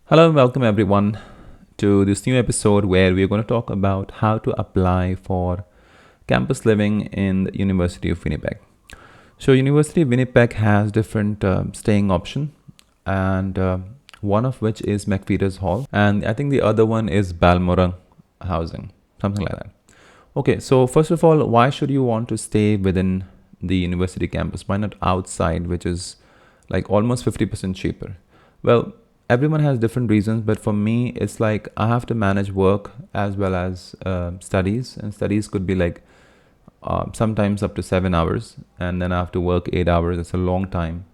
Hello and welcome everyone to this new episode where we're going to talk about how to apply for campus living in the University of Winnipeg. So University of Winnipeg has different staying option and one of which is McFeetors Hall and I think the other one is balmoral housing, something like that. Okay, so first of all, why should you want to stay within the university campus? Why not outside, which is like almost 50% cheaper? Well, everyone has different reasons, but for me, it's like I have to manage work as well as studies, and studies could be like sometimes up to 7 hours, and then I have to work 8 hours. It's a long time.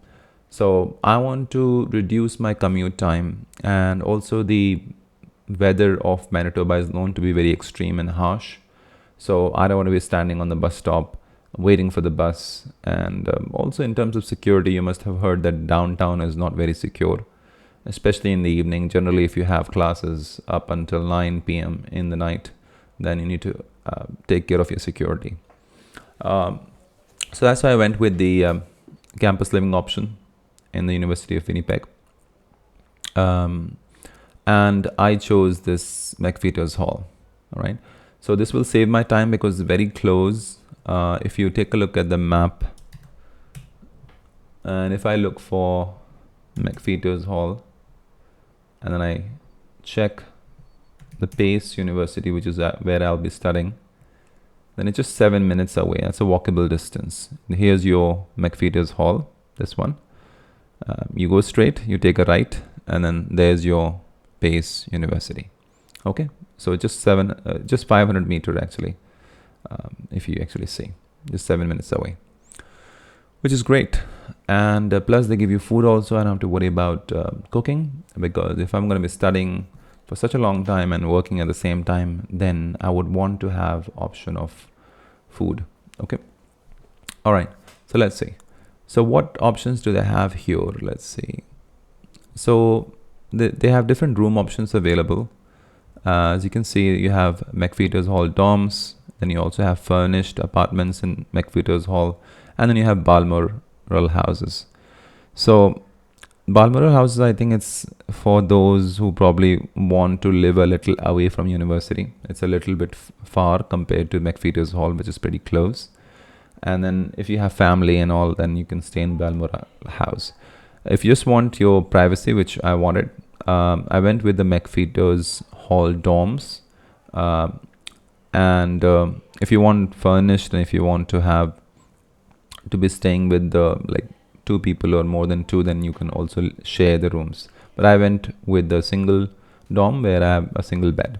So I want to reduce my commute time, and also the weather of Manitoba is known to be very extreme and harsh. So I don't want to be standing on the bus stop waiting for the bus. And also in terms of security, you must have heard that downtown is not very secure, especially in the evening. Generally, if you have classes up until 9 p.m. in the night, then you need to take care of your security. So that's why I went with the campus living option in the University of Winnipeg. And I chose this McFeetors Hall. All right. So this will save my time because it's very close. If you take a look at the map, and if I look for McFeetors Hall, and then I check the Pace University, which is where I'll be studying, then it's just 7 minutes away. That's a walkable distance. Here's your McFeetors Hall, this one. You go straight, you take a right, and then there's your Pace University. Okay, so just 500 meter actually, if you actually see, just 7 minutes away, which is great. And plus they give you food also. I don't have to worry about cooking, because if I'm going to be studying for such a long time and working at the same time, then I would want to have option of food. Okay. All right. So let's see. So what options do they have here? Let's see. So they have different room options available. As you can see, you have McFeetors Hall dorms. Then you also have furnished apartments in McFeetors Hall. And then you have balmoral houses. So balmoral houses, I think it's for those who probably want to live a little away from university. It's a little bit far compared to McFeetors Hall, which is pretty close. And then if you have family and all, then you can stay in balmoral house. If you just want your privacy, which I wanted, I went with the McFeetors Hall dorms. And if you want furnished, and if you want to be staying with like 2 people or more than 2, then you can also share the rooms. But I went with the single dorm where I have a single bed.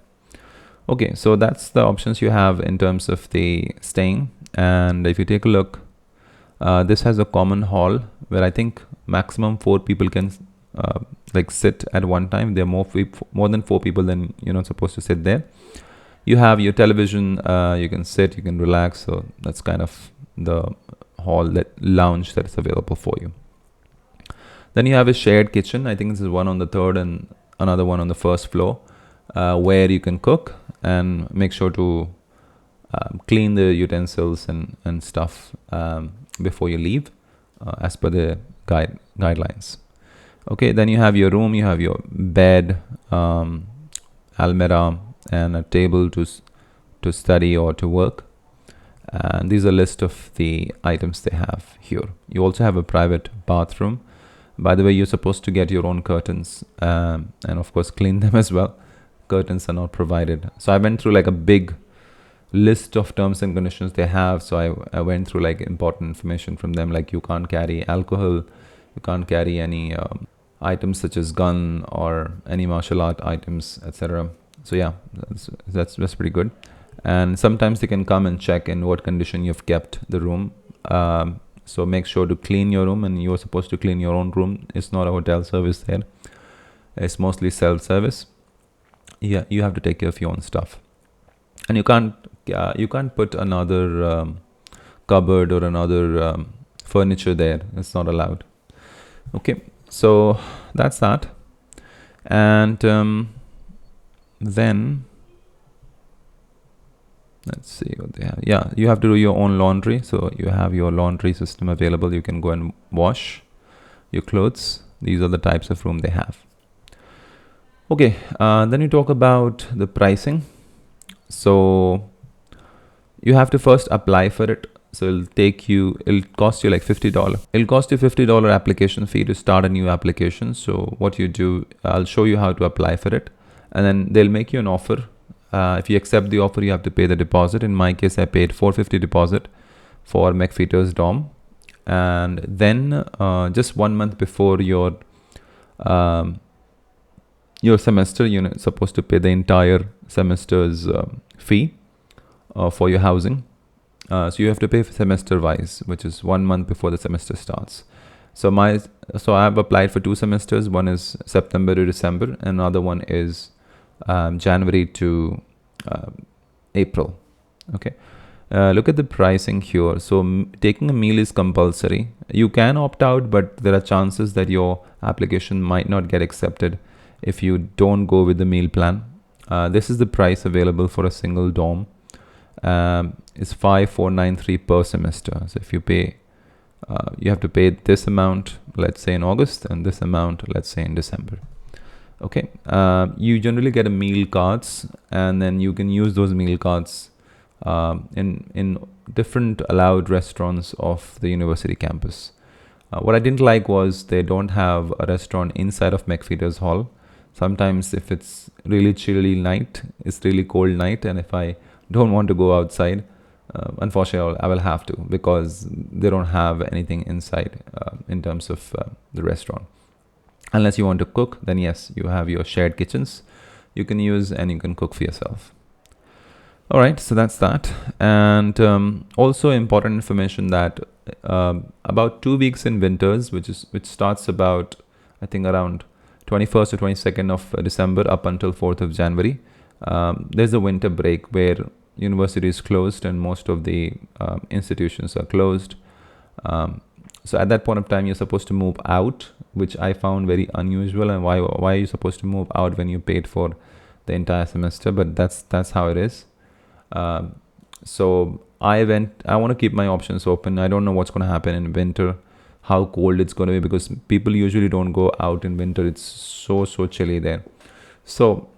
Okay, so that's the options you have in terms of the staying. And if you take a look, this has a common hall where I think maximum 4 people can like sit at one time. There are more than 4 people, then you're not supposed to sit there. You have your television, you can sit, you can relax. So that's kind of the hall, that lounge that is available for you. Then you have a shared kitchen. I think this is one on the 3rd and another one on the 1st floor, where you can cook and make sure to clean the utensils and stuff before you leave, as per the guidelines. Okay, then you have your room, you have your bed, almirah, and a table to study or to work. And these are a list of the items they have here. You also have a private bathroom. By the way, you're supposed to get your own curtains, and of course clean them as well. Curtains are not provided. So I went through like a big list of terms and conditions they have. So I went through like important information from them, like you can't carry alcohol, you can't carry any items such as gun or any martial art items, etc. So yeah, that's pretty good. And sometimes they can come and check in what condition you've kept the room. So make sure to clean your room, and you're supposed to clean your own room. It's not a hotel service there. It's mostly self-service. Yeah, you have to take care of your own stuff. And you can't put another cupboard or another furniture there. It's not allowed. Okay, so that's that. And then let's see what they have. Yeah, you have to do your own laundry. So you have your laundry system available. You can go and wash your clothes. These are the types of room they have. Okay, then you talk about the pricing. So you have to first apply for it. So it'll cost you like $50. It'll cost you $50 application fee to start a new application. So what you do, I'll show you how to apply for it, and then they'll make you an offer. If you accept the offer, you have to pay the deposit. In my case, I paid $450 deposit for McFeetors dorm, and then just 1 month before your semester, you're supposed to pay the entire semester's fee for your housing. So you have to pay semester wise, which is 1 month before the semester starts. So I have applied for 2 semesters. One is September to December, and another one is January to April. Okay. Look at the pricing here. So taking a meal is compulsory. You can opt out, but there are chances that your application might not get accepted if you don't go with the meal plan. This is the price available for a single dorm. It's $5,493 per semester. So if you pay, you have to pay this amount, let's say in August, and this amount, let's say in December. Okay. You generally get a meal cards, and then you can use those meal cards in different allowed restaurants of the university campus. What I didn't like was they don't have a restaurant inside of McFeetors Hall. Sometimes if it's really chilly night, it's really cold night, and if I don't want to go outside, unfortunately I will have to, because they don't have anything inside in terms of the restaurant. Unless you want to cook, then yes, you have your shared kitchens you can use and you can cook for yourself. All right, so that's that. And also important information that about 2 weeks in winters, which starts about, I think, around 21st or 22nd of December up until 4th of January, there's a winter break where university is closed and most of the institutions are closed. So at that point of time, you're supposed to move out, which I found very unusual. And why are you supposed to move out when you paid for the entire semester? But that's how it is. So I want to keep my options open. I don't know what's going to happen in winter, how cold it's going to be, because people usually don't go out in winter. It's so chilly there. So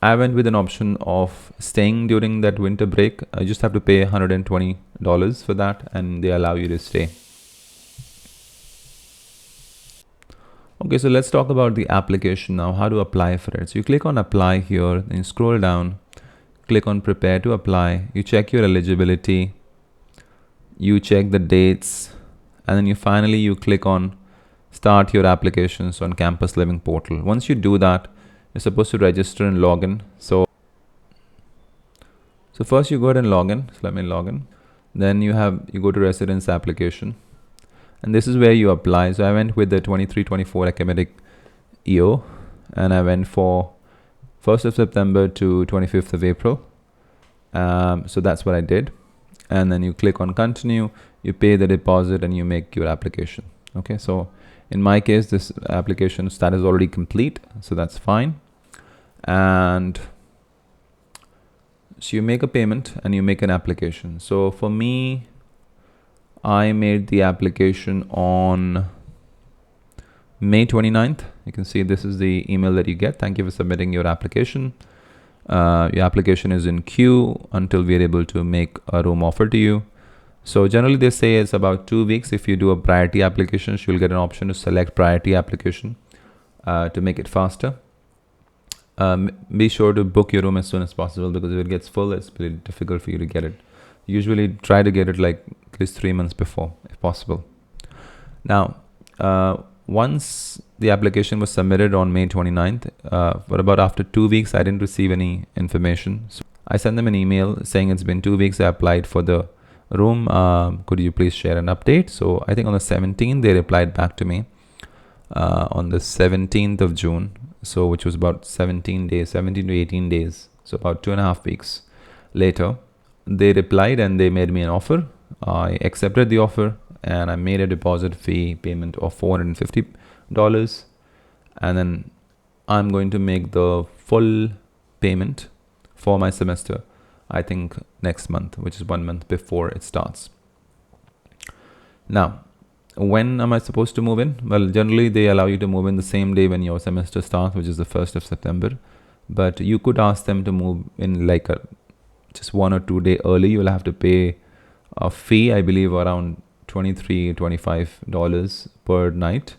I went with an option of staying during that winter break. I just have to pay $120 for that, and they allow you to stay. Okay, so let's talk about the application now, how to apply for it. So you click on apply here, then you scroll down, click on prepare to apply. You check your eligibility, you check the dates, and then you click on start your applications on Campus Living portal. Once you do that, you're supposed to register and log in. So first you go ahead and log in. So let me log in. Then you go to residence application, and this is where you apply. So I went with the 23-24 academic year, and I went for 1st of September to 25th of April. So that's what I did. And then you click on continue, you pay the deposit, and you make your application. Okay, so in my case, this application status is already complete, so that's fine. And so you make a payment and you make an application. So for me, I made the application on May 29th. You can see this is the email that you get. Thank you for submitting your application. Your application is in queue until we are able to make a room offer to you. So generally they say it's about 2 weeks. If you do a priority application, you'll get an option to select priority application to make it faster. Be sure to book your room as soon as possible, because if it gets full, it's pretty difficult for you to get it. Usually try to get it like at least 3 months before, if possible. Now, once the application was submitted on May 29th, for about after 2 weeks, I didn't receive any information. So I sent them an email saying it's been 2 weeks. I applied for the room. Could you please share an update? So I think on the 17th, they replied back to me on the 17th of June. So which was about 17 to 18 days. So about 2.5 weeks later, they replied and they made me an offer. I accepted the offer and I made a deposit fee payment of $450. And then I'm going to make the full payment for my semester, I think next month, which is 1 month before it starts. Now, when am I supposed to move in? Well, generally they allow you to move in the same day when your semester starts, which is the 1st of September. But you could ask them to move in like just 1 or 2 day early. You'll have to pay a fee, I believe around $23-25 per night.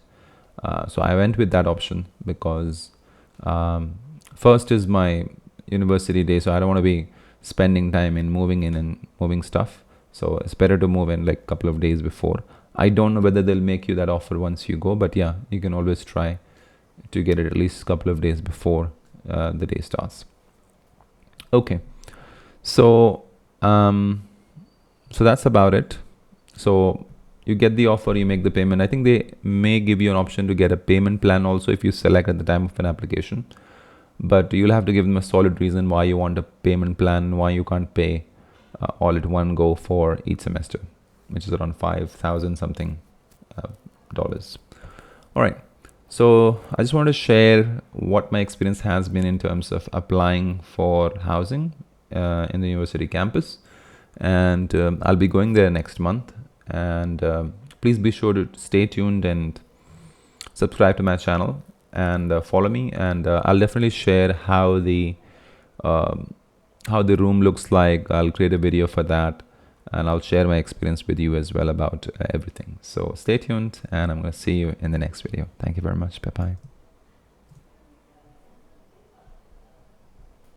So I went with that option because first is my university day, so I don't want to be spending time in moving in and moving stuff. So it's better to move in like a couple of days before. I don't know whether they'll make you that offer once you go, but yeah, you can always try to get it at least a couple of days before the day starts. Okay, so so that's about it. So you get the offer, you make the payment. I think they may give you an option to get a payment plan also if you select at the time of an application, but you'll have to give them a solid reason why you want a payment plan, why you can't pay all at one go for each semester, which is around $5,000 something dollars. All right, so I just want to share what my experience has been in terms of applying for housing in the university campus, and I'll be going there next month. And please be sure to stay tuned and subscribe to my channel and follow me, and I'll definitely share how the room looks like. I'll create a video for that, and I'll share my experience with you as well about everything. So stay tuned, and I'm going to see you in the next video. Thank you very much. Bye bye.